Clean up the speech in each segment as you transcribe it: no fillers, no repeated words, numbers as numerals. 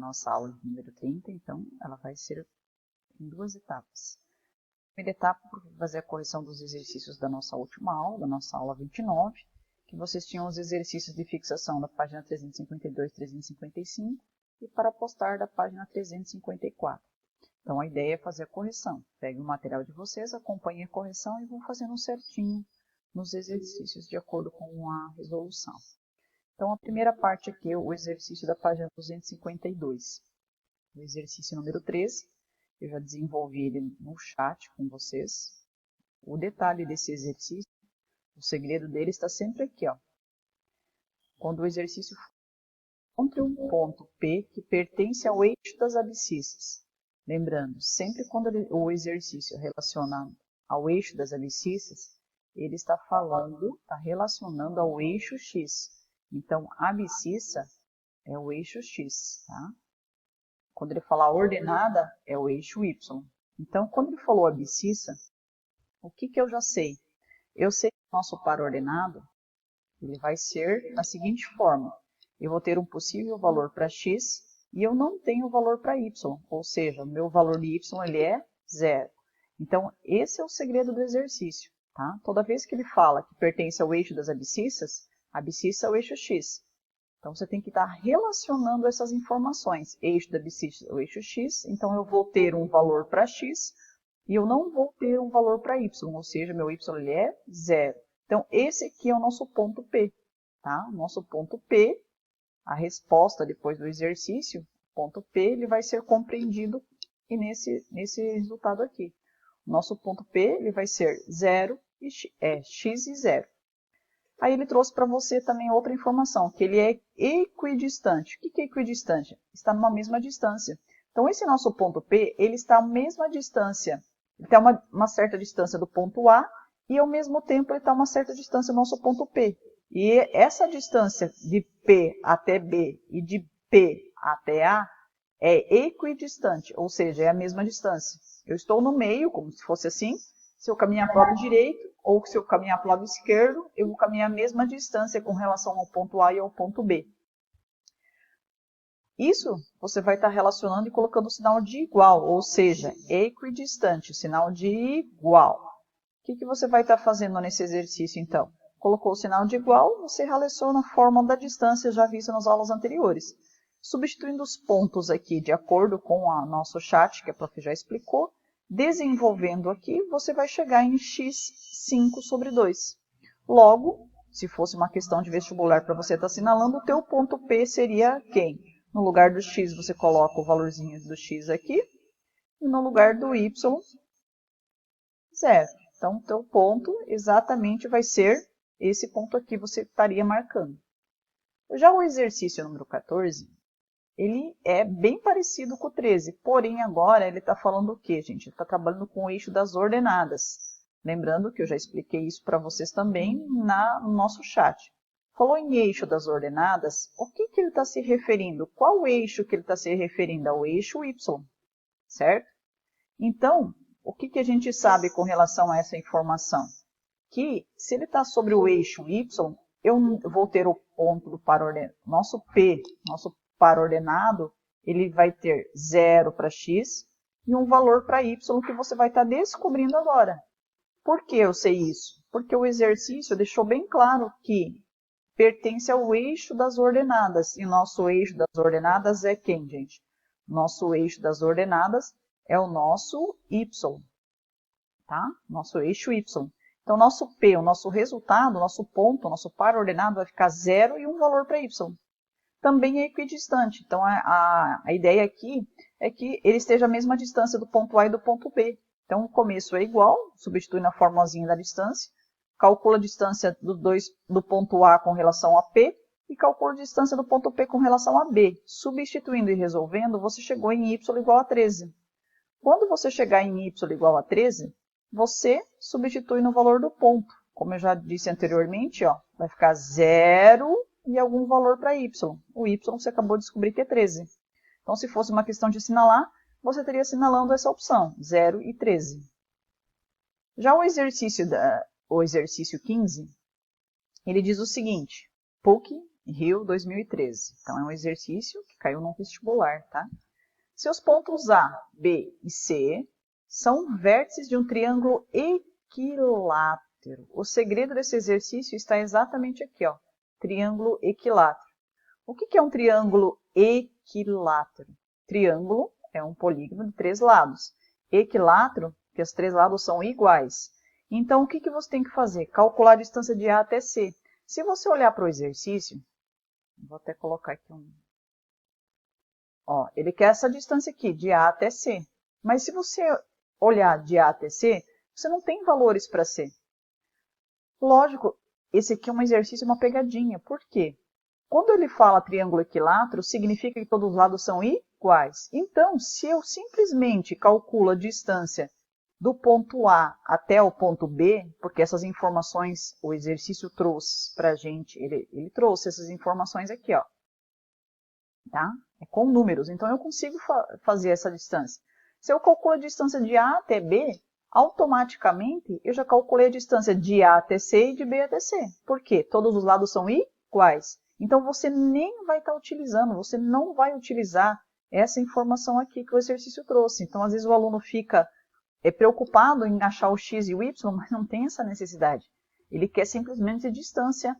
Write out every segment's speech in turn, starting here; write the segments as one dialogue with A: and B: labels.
A: nossa aula número 30, então ela vai ser em duas etapas. A primeira etapa, fazer a correção dos exercícios da nossa última aula, da nossa aula 29, que vocês tinham os exercícios de fixação da página 352 e 355 e para postar da página 354. Então a ideia é fazer a correção. Pegue o material de vocês, acompanhem a correção e vão fazendo certinho nos exercícios de acordo com a resolução. Então a primeira parte aqui é o exercício da página 252. O exercício número 13, eu já desenvolvi ele no chat com vocês. O detalhe desse exercício, o segredo dele está sempre aqui, ó. Quando o exercício encontre um ponto P que pertence ao eixo das abscissas. Lembrando, sempre quando o exercício é relacionado ao eixo das abscissas, ele está relacionando ao eixo X. Então, a abscissa é o eixo X, tá? Quando ele falar ordenada, é o eixo Y. Então, quando ele falou abscissa, o que eu já sei? Eu sei que o nosso par ordenado, ele vai ser da seguinte forma. Eu vou ter um possível valor para X e eu não tenho valor para Y. Ou seja, o meu valor de Y ele é 0. Então, esse é o segredo do exercício. Tá? Toda vez que ele fala que pertence ao eixo das abscissas, a abscissa é o eixo X. Então, você tem que estar relacionando essas informações. Eixo da abscissa é o eixo X, então eu vou ter um valor para X e eu não vou ter um valor para Y, ou seja, meu Y ele é 0. Então, esse aqui é o nosso ponto P. Tá? O nosso ponto P, a resposta depois do exercício, ponto P, ele vai ser compreendido nesse resultado aqui. O nosso ponto P ele vai ser 0, X e 0. Aí ele trouxe para você também outra informação, que ele é equidistante. O que é equidistante? Está numa mesma distância. Então, esse nosso ponto P, ele está à mesma distância. Ele está uma certa distância do ponto A e, ao mesmo tempo, ele está a uma certa distância do nosso ponto P. E essa distância de P até B e de P até A é equidistante, ou seja, é a mesma distância. Eu estou no meio, como se fosse assim. Se eu caminhar para o lado direito ou se eu caminhar para o lado esquerdo, eu vou caminhar a mesma distância com relação ao ponto A e ao ponto B. Isso você vai estar relacionando e colocando o sinal de igual, ou seja, equidistante, sinal de igual. O que você vai estar fazendo nesse exercício, então? Colocou o sinal de igual, você relaciona a fórmula da distância já vista nas aulas anteriores. Substituindo os pontos aqui de acordo com o nosso chat, que a prof já explicou, desenvolvendo aqui, você vai chegar em x 5 sobre 2. Logo, se fosse uma questão de vestibular para você estar assinalando, o teu ponto P seria quem? No lugar do x, você coloca o valorzinho do x aqui, e no lugar do y, 0. Então, o teu ponto exatamente vai ser esse ponto aqui, você estaria marcando. Já o exercício número 14, ele é bem parecido com o 13, porém agora ele está falando o quê, gente? Ele está trabalhando com o eixo das ordenadas. Lembrando que eu já expliquei isso para vocês também no nosso chat. Falou em eixo das ordenadas, o que ele está se referindo? Qual eixo que ele está se referindo? Ao eixo Y, certo? Então, o que a gente sabe com relação a essa informação? Que se ele está sobre o eixo Y, eu vou ter o ponto do par ordenado, nosso P, nosso par ordenado, ele vai ter 0 para x e um valor para y que você vai estar descobrindo agora. Por que eu sei isso? Porque o exercício deixou bem claro que pertence ao eixo das ordenadas. E nosso eixo das ordenadas é quem, gente? Nosso eixo das ordenadas é o nosso y, tá? Nosso eixo y. Então, nosso P, o nosso resultado, o nosso ponto, o nosso par ordenado vai ficar 0 e um valor para y. Também é equidistante. Então, a ideia aqui é que ele esteja à mesma distância do ponto A e do ponto B. Então, o começo é igual, substitui na formulazinha da distância, calcula a distância do ponto A com relação a P e calcula a distância do ponto P com relação a B. Substituindo e resolvendo, você chegou em y igual a 13. Quando você chegar em y igual a 13, você substitui no valor do ponto. Como eu já disse anteriormente, ó, vai ficar 0 e algum valor para y. O y você acabou de descobrir que é 13. Então, se fosse uma questão de assinalar, você estaria assinalando essa opção, 0 e 13. Já o exercício 15, ele diz o seguinte, PUC Rio 2013. Então, é um exercício que caiu no vestibular, tá? Seus pontos A, B e C são vértices de um triângulo equilátero. O segredo desse exercício está exatamente aqui, ó, triângulo equilátero. O que é um triângulo equilátero? Triângulo é um polígono de 3 lados. Equilátero, que os 3 lados são iguais. Então, o que você tem que fazer? Calcular a distância de A até C. Se você olhar para o exercício, vou até colocar aqui um... Ó, ele quer essa distância aqui, de A até C. Mas se você olhar de A até C, você não tem valores para C. Lógico, esse aqui é um exercício, uma pegadinha. Por quê? Quando ele fala triângulo equilátero, significa que todos os lados são iguais. Então, se eu simplesmente calculo a distância do ponto A até o ponto B, porque essas informações o exercício trouxe para a gente, ele trouxe essas informações aqui, ó. Tá? É com números, então eu consigo fazer essa distância. Se eu calculo a distância de A até B, automaticamente eu já calculei a distância de A até C e de B até C. Por quê? Todos os lados são iguais. Então você nem vai estar utilizando, você não vai utilizar essa informação aqui que o exercício trouxe. Então às vezes o aluno fica preocupado em achar o x e o y, mas não tem essa necessidade. Ele quer simplesmente a distância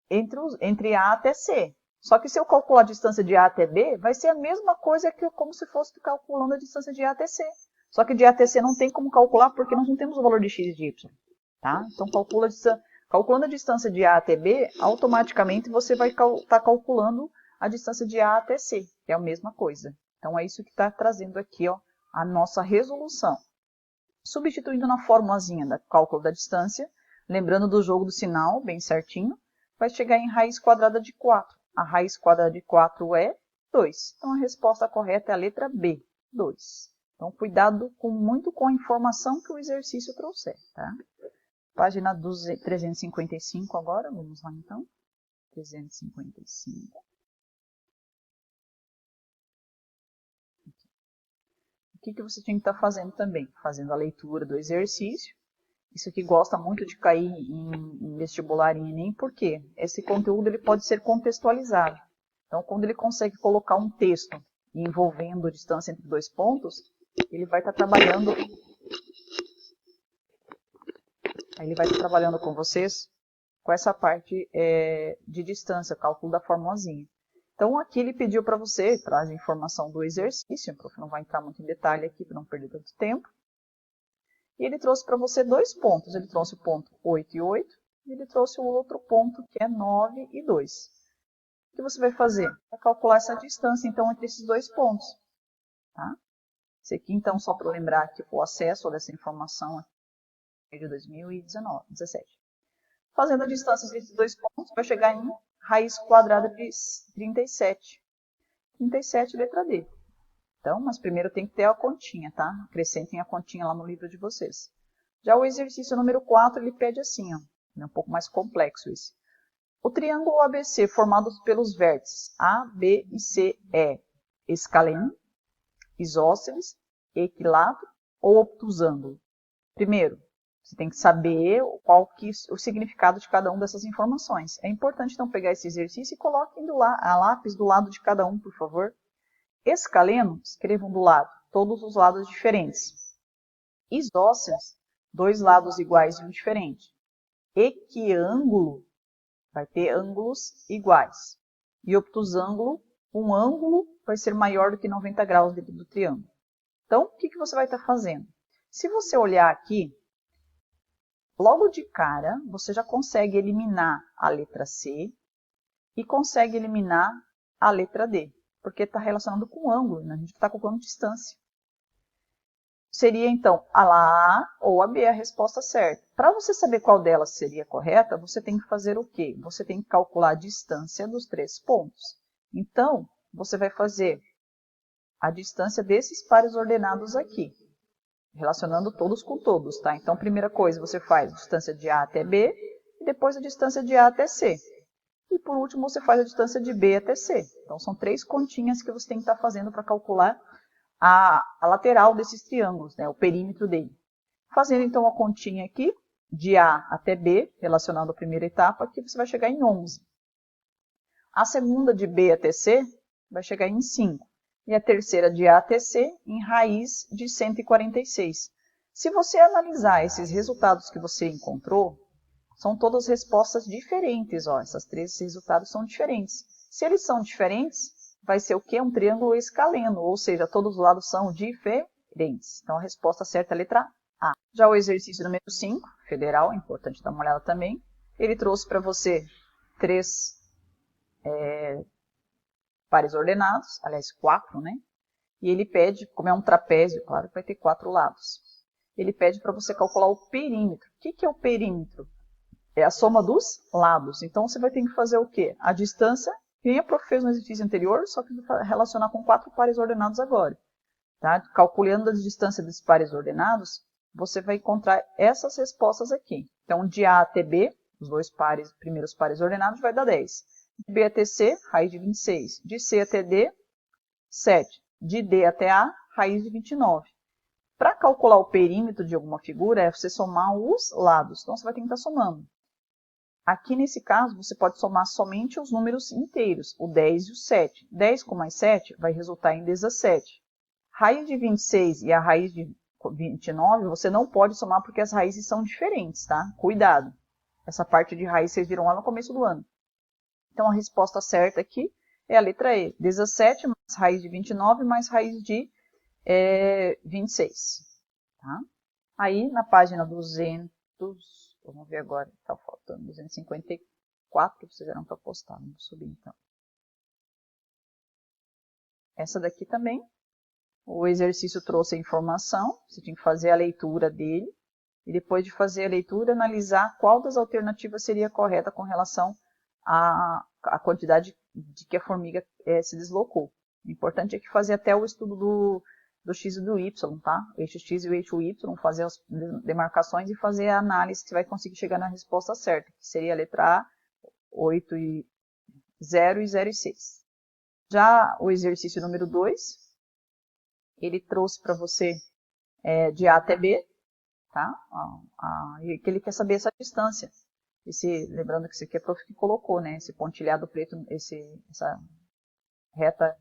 A: entre A até C. Só que se eu calcular a distância de A até B, vai ser a mesma coisa que como se fosse calculando a distância de A até C. Só que de A até C não tem como calcular porque nós não temos o valor de x e de y. Tá? Então, calculando a distância de A até B, automaticamente você vai estar calculando a distância de A até C, que é a mesma coisa. Então, é isso que está trazendo aqui, ó, a nossa resolução. Substituindo na formulazinha do cálculo da distância, lembrando do jogo do sinal, bem certinho, vai chegar em raiz quadrada de 4. A raiz quadrada de 4 é 2. Então, a resposta correta é a letra B, 2. Então, cuidado muito com a informação que o exercício trouxer, tá? Página 355 agora, vamos lá então. 355. O que você tinha que estar fazendo também? Fazendo a leitura do exercício. Isso aqui gosta muito de cair em vestibular em Enem, porque esse conteúdo ele pode ser contextualizado. Então, quando ele consegue colocar um texto envolvendo a distância entre 2 pontos, ele vai estar trabalhando com vocês com essa parte de distância, cálculo da formulazinha. Então, aqui ele pediu para você, traz a informação do exercício, o prof não vai entrar muito em detalhe aqui para não perder tanto tempo. E ele trouxe para você 2 pontos. Ele trouxe o ponto 8 e 8, e ele trouxe o outro ponto que é 9 e 2. O que você vai fazer? Vai calcular essa distância, então, entre esses 2 pontos. Tá? Esse aqui, então, só para lembrar que o acesso dessa informação é de 2017. Fazendo a distância entre esses 2 pontos, vai chegar em raiz quadrada de 37. 37, letra D. Então, mas primeiro tem que ter a continha, tá? Acrescentem a continha lá no livro de vocês. Já o exercício número 4, ele pede assim, ó. É um pouco mais complexo esse. O triângulo ABC formado pelos vértices A, B e C é escaleno, isósceles, equilátero ou obtusângulo? Primeiro, você tem que saber o significado de cada uma dessas informações. É importante, então, pegar esse exercício e coloquem a lápis do lado de cada um, por favor. Escaleno, escrevam do lado, todos os lados diferentes. Isósceles, 2 lados iguais e um diferente. Equiângulo, vai ter ângulos iguais. E obtusângulo, um ângulo vai ser maior do que 90 graus dentro do triângulo. Então, o que você vai estar fazendo? Se você olhar aqui, logo de cara, você já consegue eliminar a letra C e consegue eliminar a letra D, porque está relacionado com o ângulo, né? A gente está calculando distância. Seria, então, a A ou a B a resposta certa. Para você saber qual delas seria correta, você tem que fazer o quê? Você tem que calcular a distância dos 3 pontos. Então, você vai fazer a distância desses pares ordenados aqui, relacionando todos com todos, tá? Então, primeira coisa, você faz a distância de A até B, e depois a distância de A até C. E por último, você faz a distância de B até C. Então, são 3 continhas que você tem que estar fazendo para calcular a lateral desses triângulos, né? O perímetro dele. Fazendo, então, a continha aqui, de A até B, relacionando a primeira etapa, aqui você vai chegar em 11. A segunda de B até C vai chegar em 5. E a terceira de A até C em raiz de 146. Se você analisar esses resultados que você encontrou, são todas respostas diferentes. Ó. Esses três resultados são diferentes. Se eles são diferentes, vai ser o quê? Um triângulo escaleno, ou seja, todos os lados são diferentes. Então, a resposta certa é a letra A. Já o exercício número 5, federal, é importante dar uma olhada também. Ele trouxe para você 3 pares ordenados, aliás, 4, né? E ele pede, como é um trapézio, claro que vai ter 4 lados. Ele pede para você calcular o perímetro. O que é o perímetro? É a soma dos lados. Então, você vai ter que fazer o quê? A distância, que nem a prof fez no exercício anterior, só que vai relacionar com 4 pares ordenados agora. Tá? Calculando a distância dos pares ordenados, você vai encontrar essas respostas aqui. Então, de A até B, os dois primeiros pares ordenados, vai dar 10. De B até C, raiz de 26. De C até D, 7. De D até A, raiz de 29. Para calcular o perímetro de alguma figura, é você somar os lados. Então, você vai ter que estar somando. Aqui, nesse caso, você pode somar somente os números inteiros, o 10 e o 7. 10 com mais 7 vai resultar em 17. Raiz de 26 e a raiz de 29, você não pode somar porque as raízes são diferentes, tá? Cuidado. Essa parte de raiz vocês viram lá no começo do ano. Então, a resposta certa aqui é a letra E. 17 mais raiz de 29 mais raiz de 26. Tá? Aí, na página 200, vamos ver agora, está faltando 254, vocês eram para postar, vamos subir então. Essa daqui também, o exercício trouxe a informação, você tinha que fazer a leitura dele, e depois de fazer a leitura, analisar qual das alternativas seria correta com relação à quantidade de que a formiga se deslocou. O importante é que fazer até o estudo do x e do y, tá? O eixo x e o eixo y, fazer as demarcações e fazer a análise que você vai conseguir chegar na resposta certa, que seria a letra A, 8 e 0 e 0 e 6. Já o exercício número 2, ele trouxe para você de A até B, tá? E que ele quer saber essa distância. Lembrando que isso aqui é a prof que colocou, né? Esse pontilhado preto, essa reta,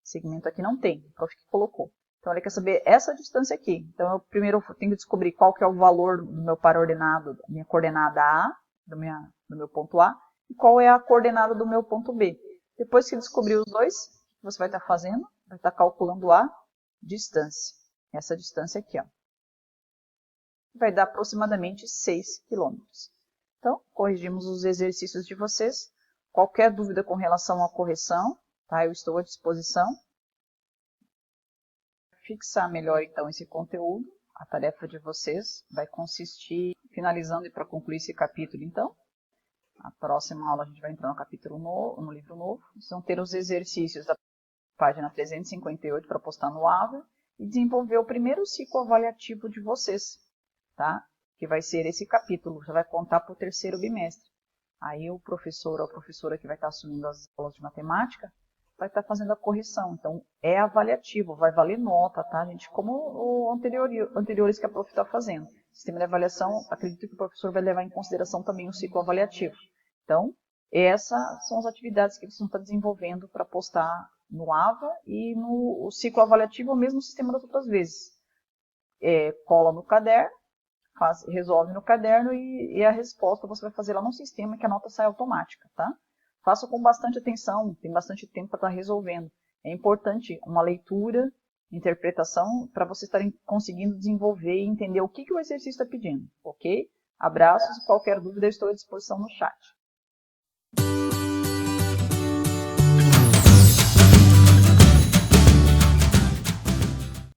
A: segmento aqui não tem, o prof que colocou. Então, ele quer saber essa distância aqui. Então, eu primeiro tenho que descobrir qual que é o valor do meu par ordenado, da minha coordenada A, do meu ponto A, e qual é a coordenada do meu ponto B. Depois que descobrir os dois, o que você vai estar fazendo? Vai estar calculando a distância. Essa distância aqui, ó. Vai dar aproximadamente 6 km. Então, corrigimos os exercícios de vocês. Qualquer dúvida com relação à correção, tá? Eu estou à disposição. Fixar melhor, então, esse conteúdo. A tarefa de vocês vai consistir, finalizando e para concluir esse capítulo, então. Na próxima aula a gente vai entrar no capítulo novo, no livro novo. Vocês vão ter os exercícios da página 358 para postar no AVA e desenvolver o primeiro ciclo avaliativo de vocês, tá? Que vai ser esse capítulo, já vai contar para o terceiro bimestre. Aí o professor ou a professora que vai estar assumindo as aulas de matemática vai estar fazendo a correção. Então, é avaliativo, vai valer nota, tá, gente? Como o anteriores que a prof está fazendo. Sistema de avaliação, acredito que o professor vai levar em consideração também o ciclo avaliativo. Então, essas são as atividades que eles vão estar desenvolvendo para postar no AVA e no ciclo avaliativo, ou mesmo sistema das outras vezes. Cola no caderno, resolve no caderno e a resposta você vai fazer lá no sistema que a nota sai automática, tá? Faça com bastante atenção, tem bastante tempo para estar resolvendo. É importante uma leitura, interpretação, para vocês estarem conseguindo desenvolver e entender o que o exercício está pedindo, ok? Abraços, qualquer dúvida eu estou à disposição no chat.